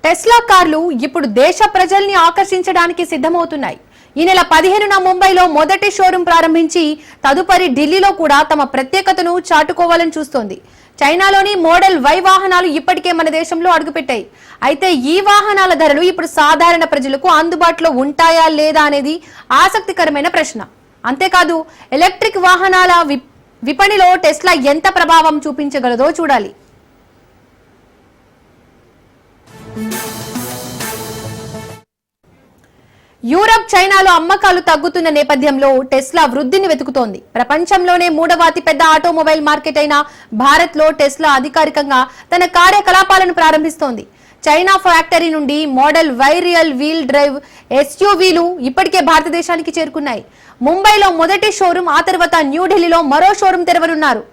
Tesla కార్లు ఇప్పుడు దేశ ప్రజల్ని ఆకర్షించడానికి సిద్ధమవుతున్నాయి. ఈ నెల 15న ముంబైలో మొదటి షోరూం ప్రారంభించి తదుపరి ఢిల్లీలో కూడా తమ ప్రత్యేకతను చాటుకోవాలని చూస్తోంది. చైనాలోని మోడల్ వై వాహనాలు ఇప్పటికే మన దేశంలో అడుగుపెట్టాయి. అయితే ఈ వాహనాల ధరలు ఇప్పుడు సాధారణ ప్రజలకు అందుబాటులో ఉంటాయా లేదా అనేది ఆసక్తికరమైన ప్రశ్న. అంతేకాదు ఎలక్ట్రిక్ వాహనాల విపణిలో టెస్లా ఎంత ప్రభావం చూపించగలదో చూడాలి. యూరప్, చైనాలో అమ్మకాలు తగ్గుతున్న నేపథ్యంలో టెస్లా వృద్ధిని వెతుకుతోంది. ప్రపంచంలోనే 3వ అతిపెద్ద ఆటోమొబైల్ మార్కెట్ అయిన భారత్ లో టెస్లా అధికారికంగా తన కార్యకలాపాలను ప్రారంభిస్తోంది. చైనా ఫ్యాక్టరీ నుండి model Y rear wheel drive ఎస్యూవీలు ఇప్పటికే భారతదేశానికి చేరుకున్నాయి. ముంబైలో మొదటి షోరూం, ఆ తర్వాత న్యూఢిల్లీలో మరో షోరూం తెరవనున్నారు.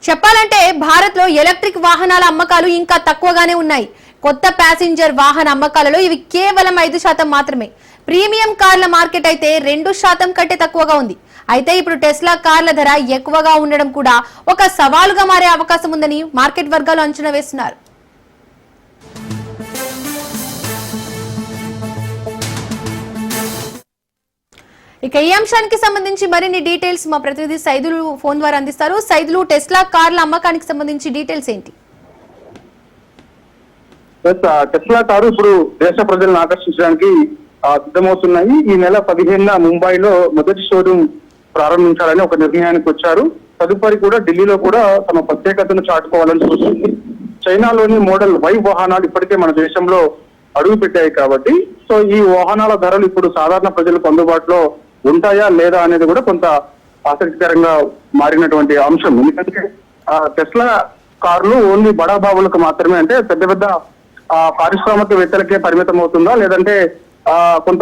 చెప్పాలంటే భారత్ లో ఎలక్ట్రిక్ వాహనాల అమ్మకాలు ఇంకా తక్కువగానే ఉన్నాయి. కొత్త ప్యాసింజర్ వాహన అమ్మకాలలో ఇవి కేవలం 5% మాత్రమే. ప్రీమియం కార్ల మార్కెట్ అయితే 2% కంటే తక్కువగా ఉంది. అయితే ఇప్పుడు టెస్లా కార్ల ధర ఎక్కువగా ఉండడం కూడా ఒక సవాలుగా మారే అవకాశం ఉందని మార్కెట్ వర్గాలు అంచనా వేస్తున్నారు. ఇక ఈ అంశానికి సంబంధించి మరిన్ని డీటెయిల్స్ మా ప్రతినిధి సైదులు ఫోన్ ద్వారా అందిస్తారు. సైదులు, టెస్లా కార్ల అమ్మకానికి సంబంధించి డీటెయిల్స్ ఏంటి? టెస్లా కారు ఇప్పుడు దేశ ప్రజలను ఆకర్షించడానికి సిద్ధమవుతున్నాయి. ఈ నెల 15న ముంబైలో మొదటి షోరూం ప్రారంభించాలని ఒక నిర్ణయానికి వచ్చారు. తదుపరి కూడా ఢిల్లీలో కూడా తమ ప్రత్యేకతను చాటుకోవాలని చూస్తుంది. చైనాలోని మోడల్ వై వాహనాలు ఇప్పటికే మన దేశంలో అడుగు పెట్టాయి కాబట్టి సో ఈ వాహనాల ధరలు ఇప్పుడు సాధారణ ప్రజలకు అందుబాటులో ఉంటాయా లేదా అనేది కూడా కొంత ఆసక్తికరంగా మారినటువంటి అంశం. ఎందుకంటే టెస్లా కార్లు ఓన్లీ బడాబాబులకు మాత్రమే, అంటే పెద్ద పెద్ద పారిశ్రామికవేత్తలకే పరిమితం అవుతుందా, లేదంటే కొంత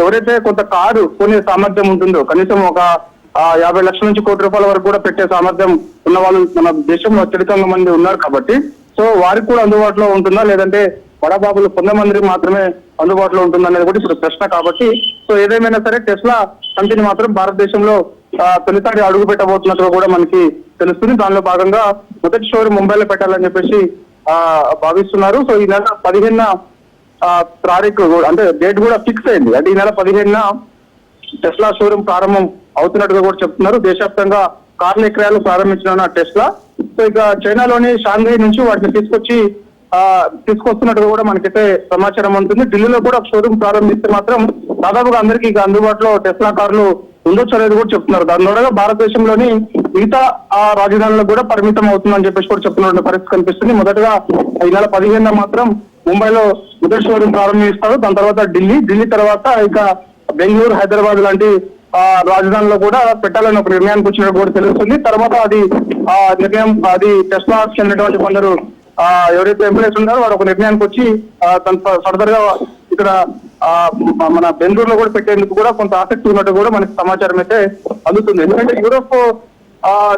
ఎవరైతే కొంత కారు కొనే సామర్థ్యం ఉంటుందో, కనీసం ఒక 50 లక్షల నుంచి ₹1 కోటి వరకు కూడా పెట్టే సామర్థ్యం ఉన్న వాళ్ళు మన దేశంలో అత్యధికంగా మంది ఉన్నారు కాబట్టి సో వారికి కూడా అందుబాటులో ఉంటుందా, లేదంటే బడాబాబులు కొంతమందికి మాత్రమే అందుబాటులో ఉంటుందనేది కూడా ఇప్పుడు ప్రశ్న. కాబట్టి సో ఏదేమైనా సరే టెస్లా కంపెనీ మాత్రం భారతదేశంలో తొలిసారి అడుగు పెట్టబోతున్నట్టుగా కూడా మనకి తెలుస్తుంది. దానిలో భాగంగా మొదటి షోరూం ముంబైలో పెట్టాలని చెప్పేసి భావిస్తున్నారు. సో ఈ నెల 15న తారీఖు అంటే డేట్ కూడా ఫిక్స్ అయింది. అంటే ఈ నెల 15న టెస్లా షోరూం ప్రారంభం అవుతున్నట్టుగా కూడా చెప్తున్నారు. దేశవ్యాప్తంగా కార్ల విక్రయాలు ప్రారంభించిన టెస్లా సో ఇక చైనాలోని షాంఘై నుంచి వాటిని తీసుకొస్తున్నట్టుగా కూడా మనకైతే సమాచారం ఉంటుంది. ఢిల్లీలో కూడా షోరూం ప్రారంభిస్తే మాత్రం దాదాపుగా అందరికీ ఇక అందుబాటులో టెస్లా కార్లు ఉండొచ్చు అనేది కూడా చెప్తున్నారు. దాని ద్వారా భారతదేశంలోని మిగతా రాజధానులకు కూడా పరిమితం అవుతుందని చెప్పేసి కూడా చెప్తున్న పరిస్థితి కనిపిస్తుంది. మొదటగా ఈ నెల 15న మాత్రం ముంబైలో మొదటి షోరూం ప్రారంభిస్తారు. దాని తర్వాత ఢిల్లీ తర్వాత ఇక బెంగళూరు, హైదరాబాద్ లాంటి రాజధానిలో కూడా పెట్టాలని ఒక నిర్ణయానికి వచ్చినట్టు కూడా తెలుస్తుంది. తర్వాత నిర్ణయం టెస్లా చెందినటువంటి కొందరు ఎవరైతే ఎంప్లాయీస్ ఉన్నారో వారు ఒక నిర్ణయానికి వచ్చి ఫర్దర్ గా ఇక్కడ మన బెంగళూరులో కూడా పెట్టేందుకు కూడా కొంత ఆసక్తి ఉన్నట్టు కూడా మనకి సమాచారం అయితే అందుతుంది. ఎందుకంటే యూరోప్,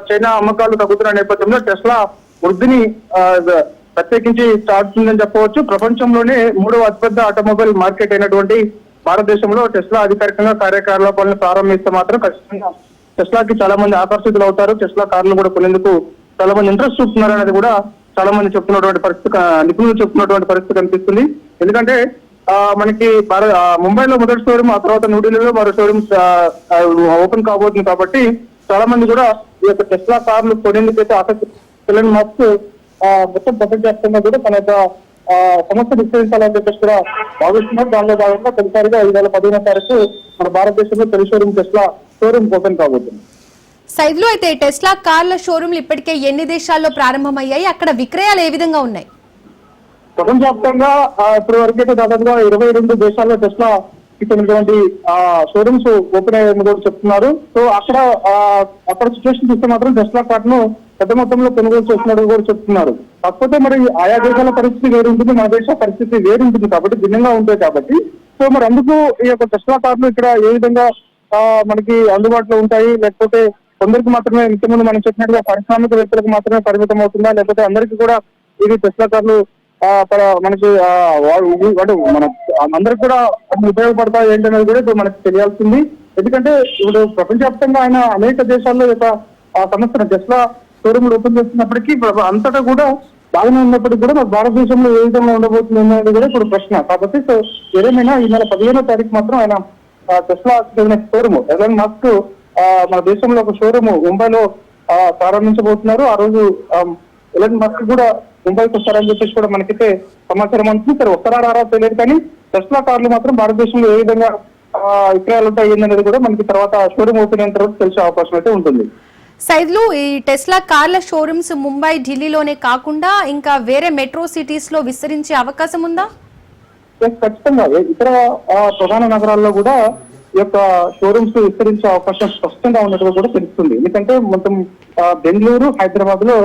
చైనా అమ్మకాలు తగ్గుతున్న నేపథ్యంలో టెస్లా వృద్ధిని ప్రత్యేకించి చాటుతుందని చెప్పవచ్చు. ప్రపంచంలోనే 3వ అతిపెద్ద ఆటోమొబైల్ మార్కెట్ అయినటువంటి భారతదేశంలో టెస్లా అధికారికంగా కార్యకలాపాలను ప్రారంభిస్తే మాత్రం ఖచ్చితంగా టెస్లాకి చాలా మంది ఆకర్షితులు అవుతారు. టెస్లా కార్లను కూడా కొనేందుకు చాలా మంది ఇంట్రెస్ట్ చూపుతున్నారు అనేది కూడా చాలా మంది చెప్తున్నటువంటి పరిస్థితి, నిపుణులు చెప్తున్నటువంటి పరిస్థితి కనిపిస్తుంది. ఎందుకంటే మనకి ముంబైలో మొదటి షోరూమ్, ఆ తర్వాత న్యూఢిల్లీలో మరో షోరూమ్ ఓపెన్ కాబోతుంది. కాబట్టి చాలా మంది కూడా ఈ యొక్క టెస్లా కార్లు కొనేందుకు అయితే ఆసక్తి. ఎలన్ మస్క్ మొత్తం ప్రపంచవ్యాప్తంగా కూడా తన యొక్క సమస్య విస్తరించాలని చెప్పేసి కూడా భావిస్తున్నారు. దానిలో భాగంగా తొలిసారిగా ఈ నెల 15వ తారీఖు మన భారతదేశంలో తొలి షోరూమ్ టెస్లా షోరూమ్ ఓపెన్ కాబోతుంది. సైదులు, అయితే టెస్లా కార్ల షోరూంలు ఇప్పటికే ఎన్ని దేశాల్లో ప్రారంభమయ్యాయి? అక్కడ విక్రయాలు ఏ విధంగా ఉన్నాయి? ప్రపంచవ్యాప్తంగా ఇప్పటి వరకైతే దాదాపుగా 22 దేశాల్లో టెస్లా ఇచ్చినటువంటి షోరూమ్స్ ఓపెన్ అయ్యాయని కూడా చెప్తున్నారు. సో అక్కడ సిచ్యువేషన్ చూస్తే మాత్రం టెస్లా కార్ను పెద్ద మొత్తంలో కొనుగోలు చేస్తున్నట్టు కూడా చెప్తున్నారు. కాకపోతే మరి ఆయా దేశాల పరిస్థితి వేరు ఉంటుంది, మన దేశ పరిస్థితి వేరు ఉంటుంది కాబట్టి భిన్నంగా ఉంటాయి కాబట్టి సో మరి అందుకు ఈ యొక్క టెస్లా కార్లు ఇక్కడ ఏ విధంగా మనకి అందుబాటులో ఉంటాయి, లేకపోతే కొందరికి మాత్రమే ఇంతకుముందు మనం చెప్పినట్టుగా పారిశ్రామికవేత్తలకు మాత్రమే పరిమితం అవుతుందా, లేకపోతే అందరికీ కూడా ఇది టెస్లా కార్లు మనకి అంటే మన అందరికి కూడా ఉపయోగపడతాయి ఏంటనేది కూడా ఇప్పుడు మనకి తెలియాల్సింది. ఎందుకంటే ఇప్పుడు ప్రపంచవ్యాప్తంగా ఆయన అనేక దేశాల్లో యొక్క సంస్థను టెస్లా షోరూమ్ ఓపెన్ చేస్తున్నప్పటికీ అంతటా కూడా బాగానే ఉన్నప్పటికీ కూడా మన భారతదేశంలో ఏ విధంగా ఉండబోతుంది అనేది కూడా ఇప్పుడు ప్రశ్న. కాబట్టి సో ఏదేమైనా ఈ నెల 15వ తారీఖు మాత్రం ఆయన టెస్లా షోరూమ్ ఎలాన్ మస్క్ మన దేశంలో ఒక షోరూమ్ ముంబైలో ప్రారంభించబోతున్నారు. ఆ రోజు ఎలాన్ మస్క్ కూడా ముంబైకి వస్తారని చెప్పేసి కూడా మనకైతే సమాచారం అందుతుంది. సరే వస్తారా రారా తెలియదు, కానీ టెస్లా కార్లు మాత్రం భారతదేశంలో ఏ విధంగా విక్రయాలు ఉంటాయి అనేది కూడా మనకి తర్వాత షోరూమ్ ఓపెన్ అయిన తర్వాత తెలిసే అవకాశం అయితే ఉంటుంది. సైద్లు, ఈ టెస్లా కార్ల షోరూమ్స్ ముంబై, ఢిల్లీలోనే కాకుండా ఇంకా వేరే మెట్రో సిటీస్ లో విస్తరించే అవకాశం ఉందా? ఖచ్చితంగా ఇతర ప్రధాన నగరాల్లో కూడా ఈ యొక్క షోరూమ్స్ విస్తరించే అవకాశం స్పష్టంగా ఉన్నట్టుగా కూడా తెలుస్తుంది. ఎందుకంటే మొత్తం బెంగళూరు, హైదరాబాద్ లో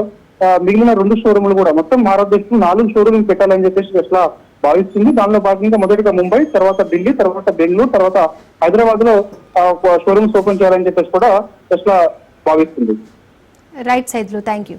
మిగిలిన 2 షోరూములు కూడా మొత్తం భారతదేశం 4 షోరూమ్ పెట్టాలని చెప్పేసి టెస్లా భావిస్తుంది. దానిలో భాగంగా మొదటిగా ముంబై, తర్వాత ఢిల్లీ, తర్వాత బెంగళూరు, తర్వాత హైదరాబాద్ లో షోరూమ్స్ ఓపెన్ చేయాలని చెప్పేసి కూడా టెస్లా భావిస్తుంది. రైట్ సైద్లు, థ్యాంక్ యూ.